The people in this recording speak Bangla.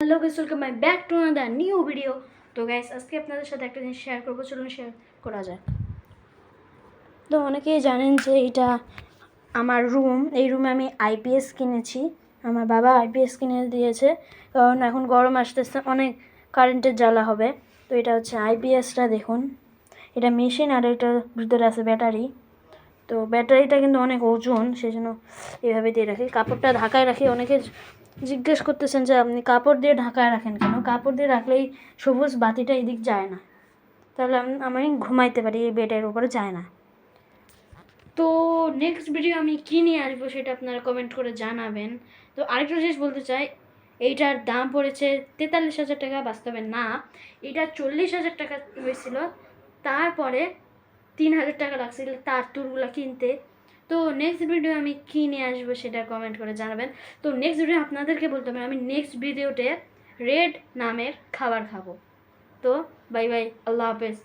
Hello guys, welcome my back to another new video. তো গাইস, আজকে আপনাদের সাথে একটা জিনিস শেয়ার করবো, চলুন শেয়ার করা যায়। তো অনেকেই জানেন যে এটা আমার রুম। এই রুমে আমি আইপিএস কিনেছি, আমার বাবা আইপিএস কিনে দিয়েছে, কারণ এখন গরম আসতেছে, অনেক কারেন্টের জ্বালা হবে। তো এটা হচ্ছে আইপিএসটা, দেখুন এটা মেশিন আর এটার ভিতরে আছে ব্যাটারি। তো ব্যাটারিটা কিন্তু অনেক ওজন, সেই জন্য এভাবে দিয়ে রাখি, কাপড়টা ঢাকায় রাখি। অনেকে জিজ্ঞেস করতেছেন যে আপনি কাপড় দিয়ে ঢাকায় রাখেন কেন? কাপড় দিয়ে রাখলেই সবুজ বাতিটা এদিক যায় না, তাহলে আমি ঘুমাইতে পারি, এই বেডের উপরে যায় না। তো নেক্সট ভিডিও আমি কী নিয়ে আসবো সেটা আপনারা কমেন্ট করে জানাবেন। তো আরেকটা জিনিস বলতে চাই, এইটার দাম পড়েছে 43,000 টাকা, বাস্তবে না, এটা 40,000 টাকা হয়েছিল, তারপরে 3,000 টাকা লাগছিল তার তুরগুলো কিনতে। তো নেক্সট ভিডিও আমি কী নিয়ে আসবো সেটা কমেন্ট করে জানাবেন। তো নেক্সট ভিডিও আপনাদেরকে বলতে হবে, আমি নেক্সট ভিডিওতে রেড নামের খাবার খাবো। তো বাই বাই, আল্লাহ হাফেজ।